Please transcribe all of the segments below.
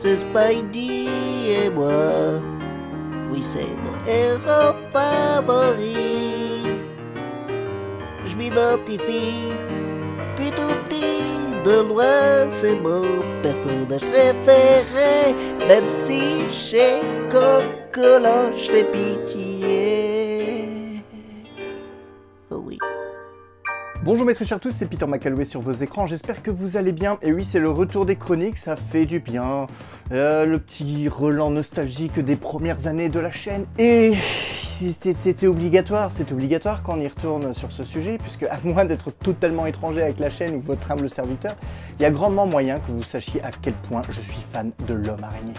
c'est Spidey et moi. Oui, c'est mon héros favori. Je m'identifie, puis tout petit, de loin, c'est mon personnage préféré. Même si chez Coquelin, je fais pitié. Oh oui. Bonjour mes très chers tous, c'est Peter McAlloway sur vos écrans, j'espère que vous allez bien. Et oui, c'est le retour des chroniques, ça fait du bien. Le petit relent nostalgique des premières années de la chaîne. Et c'était obligatoire quand on y retourne sur ce sujet, puisque à moins d'être totalement étranger avec la chaîne ou votre humble serviteur, il y a grandement moyen que vous sachiez à quel point je suis fan de l'homme araignée.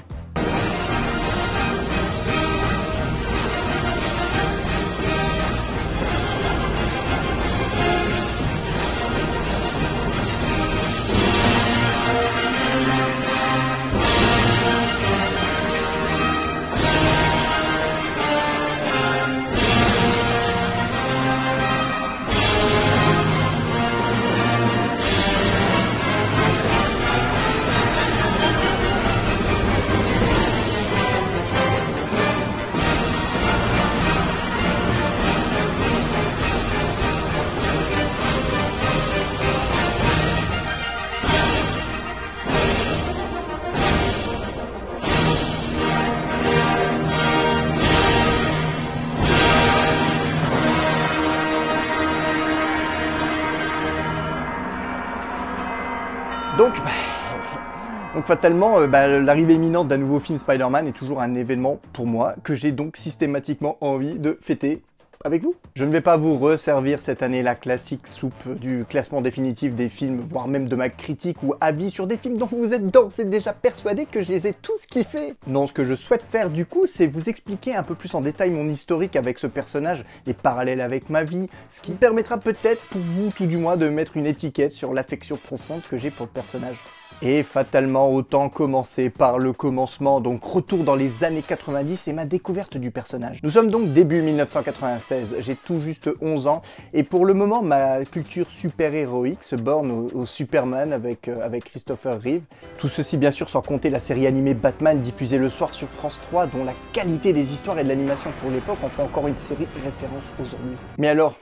Donc fatalement, l'arrivée imminente d'un nouveau film Spider-Man est toujours un événement pour moi que j'ai donc systématiquement envie de fêter avec vous. Je ne vais pas vous resservir cette année la classique soupe du classement définitif des films, voire même de ma critique ou avis sur des films dont vous êtes d'ores et déjà persuadé que je les ai tous kiffés. Non, ce que je souhaite faire du coup, c'est vous expliquer un peu plus en détail mon historique avec ce personnage, les parallèles avec ma vie, ce qui permettra peut-être pour vous tout du moins de mettre une étiquette sur l'affection profonde que j'ai pour le personnage. Et fatalement, autant commencer par le commencement, donc retour dans les années 90 et ma découverte du personnage. Nous sommes donc début 1996, j'ai tout juste 11 ans, et pour le moment, ma culture super-héroïque se borne au Superman avec Christopher Reeve. Tout ceci bien sûr sans compter la série animée Batman diffusée le soir sur France 3, dont la qualité des histoires et de l'animation pour l'époque en fait encore une série référence aujourd'hui. Mais alors,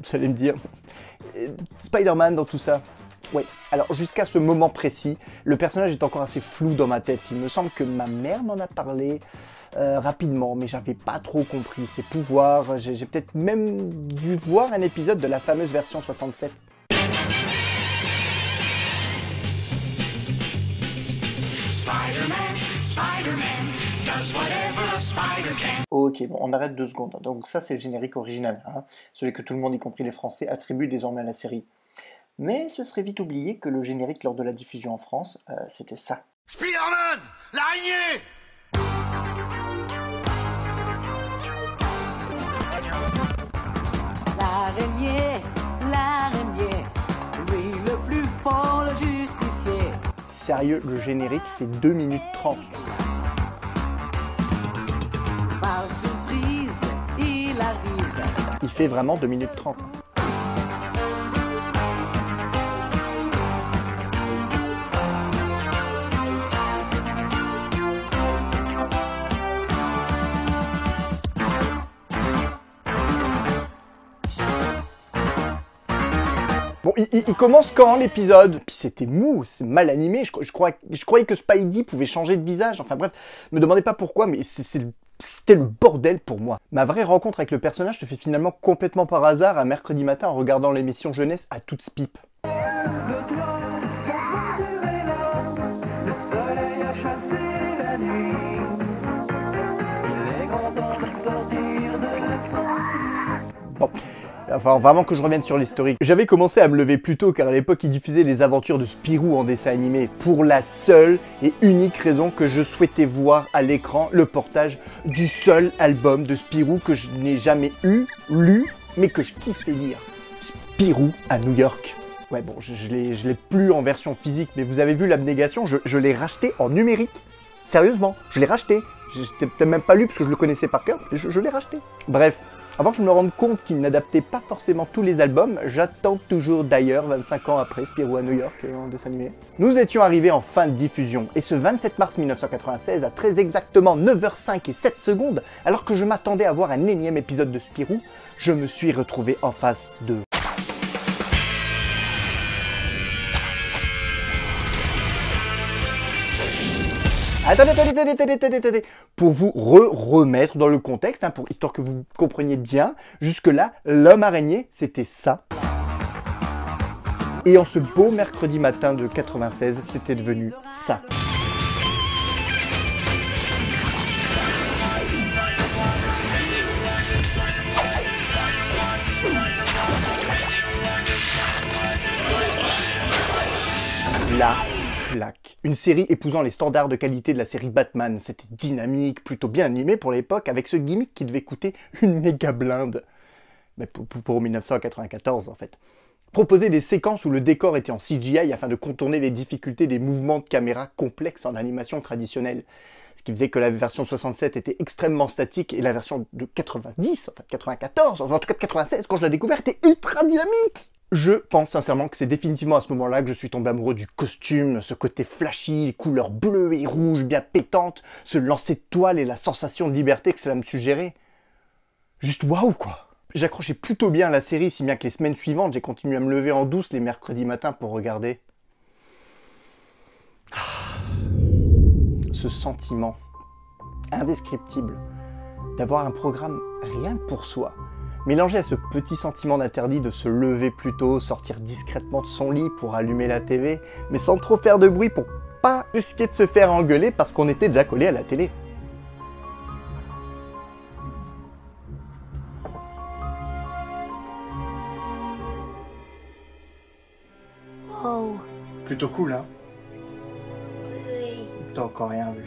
vous allez me dire, Spider-Man dans tout ça? Oui, alors jusqu'à ce moment précis, le personnage est encore assez flou dans ma tête. Il me semble que ma mère m'en a parlé rapidement, mais j'avais pas trop compris ses pouvoirs. J'ai peut-être même dû voir un épisode de la fameuse version 67. Ok, bon, on arrête 2 secondes. Donc ça, c'est le générique original, hein, celui que tout le monde, y compris les Français, attribue désormais à la série. Mais ce serait vite oublié que le générique lors de la diffusion en France, c'était ça. Spider-Man, l'araignée! L'araignée, oui, le plus fort, le justicier. Sérieux, le générique fait 2 minutes 30. Par surprise, il arrive. Il fait vraiment 2 minutes 30. Bon, il commence quand l'épisode? Puis c'était mou, c'est mal animé, je croyais que Spidey pouvait changer de visage, enfin bref, me demandez pas pourquoi, mais c'était le bordel pour moi. Ma vraie rencontre avec le personnage se fait finalement complètement par hasard un mercredi matin en regardant l'émission jeunesse à toute pipe. Bon. Enfin, vraiment que je revienne sur l'historique. J'avais commencé à me lever plus tôt car à l'époque il diffusait les aventures de Spirou en dessin animé pour la seule et unique raison que je souhaitais voir à l'écran le portage du seul album de Spirou que je n'ai jamais lu, mais que je kiffais lire. Spirou à New York. Ouais bon, je l'ai plus en version physique, mais vous avez vu l'abnégation, je l'ai racheté en numérique. Sérieusement, je l'ai racheté. Je l'ai peut-être même pas lu parce que je le connaissais par cœur, je l'ai racheté. Bref. Avant que je me rende compte qu'il n'adaptait pas forcément tous les albums, j'attends toujours d'ailleurs 25 ans après Spirou à New York en dessin animé. Nous étions arrivés en fin de diffusion, et ce 27 mars 1996, à très exactement 9h05 et 7 secondes, alors que je m'attendais à voir un énième épisode de Spirou, je me suis retrouvé en face de... Attendez. Pour vous remettre dans le contexte, hein, histoire que vous compreniez bien, jusque-là, l'homme araignée, c'était ça. Et en ce beau mercredi matin de 96, c'était devenu ça. La claque. Une série épousant les standards de qualité de la série Batman. C'était dynamique, plutôt bien animé pour l'époque, avec ce gimmick qui devait coûter une méga blinde. Mais pour 1994 en fait. Proposer des séquences où le décor était en CGI afin de contourner les difficultés des mouvements de caméra complexes en animation traditionnelle. Ce qui faisait que la version 67 était extrêmement statique et la version de 90, enfin de 94, en tout cas de 96 quand je l'ai découvert, était ultra dynamique. Je pense sincèrement que c'est définitivement à ce moment-là que je suis tombé amoureux du costume, ce côté flashy, les couleurs bleues et rouges bien pétantes, ce lancer de toile et la sensation de liberté que cela me suggérait. Juste waouh quoi. J'accrochais plutôt bien à la série, si bien que les semaines suivantes, j'ai continué à me lever en douce les mercredis matins pour regarder. Ce sentiment indescriptible d'avoir un programme rien que pour soi, mélangé à ce petit sentiment d'interdit de se lever plus tôt, sortir discrètement de son lit pour allumer la TV, mais sans trop faire de bruit pour pas risquer de se faire engueuler parce qu'on était déjà collé à la télé. Oh, Plutôt cool, hein? oui. T'as encore rien vu.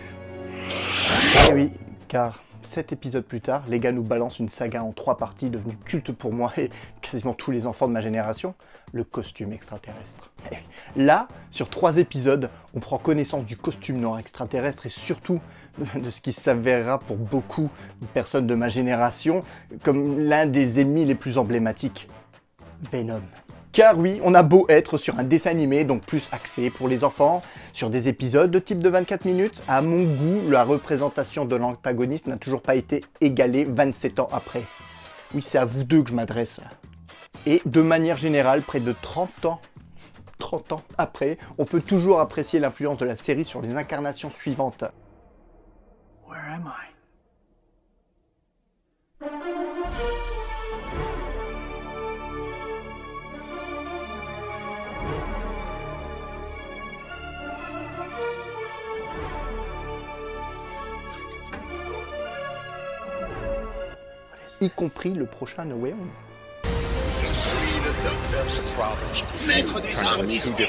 Eh oui, car 7 épisodes plus tard, les gars nous balancent une saga en 3 parties devenue culte pour moi et quasiment tous les enfants de ma génération, le costume extraterrestre. Là, sur 3 épisodes, on prend connaissance du costume noir extraterrestre et surtout de ce qui s'avérera pour beaucoup de personnes de ma génération comme l'un des ennemis les plus emblématiques, Venom. Car oui, on a beau être sur un dessin animé, donc plus axé pour les enfants, sur des épisodes de type de 24 minutes, à mon goût, la représentation de l'antagoniste n'a toujours pas été égalée 27 ans après. Oui, c'est à vous deux que je m'adresse. Et de manière générale, près de 30 ans après, on peut toujours apprécier l'influence de la série sur les incarnations suivantes. Where am I? Y compris le prochain No Way Home. Je suis le Docteur Strange, maître des arts mystiques.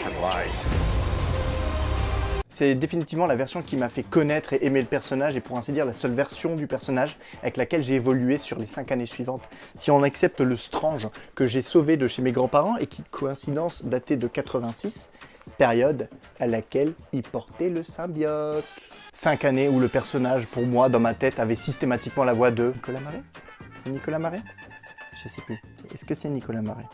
C'est définitivement la version qui m'a fait connaître et aimer le personnage et pour ainsi dire la seule version du personnage avec laquelle j'ai évolué sur les 5 années suivantes. Si on accepte le Strange que j'ai sauvé de chez mes grands-parents et qui, coïncidence, datait de 86, période à laquelle il portait le symbiote. 5 années où le personnage, pour moi, dans ma tête, avait systématiquement la voix de Nicolas Marais. C'est Nicolas Marais? Je sais plus. Est-ce que c'est Nicolas Marais?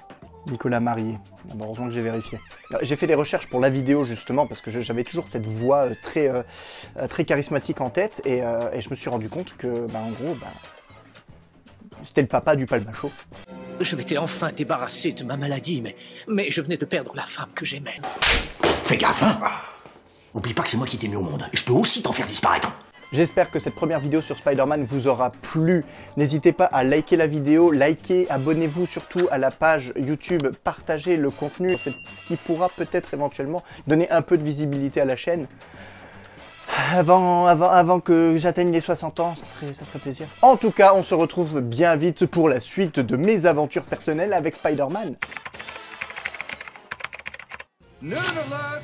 Nicolas Marié. Heureusement que j'ai vérifié. J'ai fait des recherches pour la vidéo justement parce que j'avais toujours cette voix très charismatique en tête et je me suis rendu compte que, en gros, c'était le papa du Palmacho. Je m'étais enfin débarrassé de ma maladie, mais je venais de perdre la femme que j'aimais. Fais gaffe, hein! Oublie pas que c'est moi qui t'ai mis au monde, et je peux aussi t'en faire disparaître. J'espère que cette première vidéo sur Spider-Man vous aura plu. N'hésitez pas à liker la vidéo, abonnez-vous surtout à la page YouTube, partagez le contenu. C'est ce qui pourra peut-être éventuellement donner un peu de visibilité à la chaîne. Avant que j'atteigne les 60 ans, ça ferait plaisir. En tout cas, on se retrouve bien vite pour la suite de mes aventures personnelles avec Spider-Man. Nerd alert!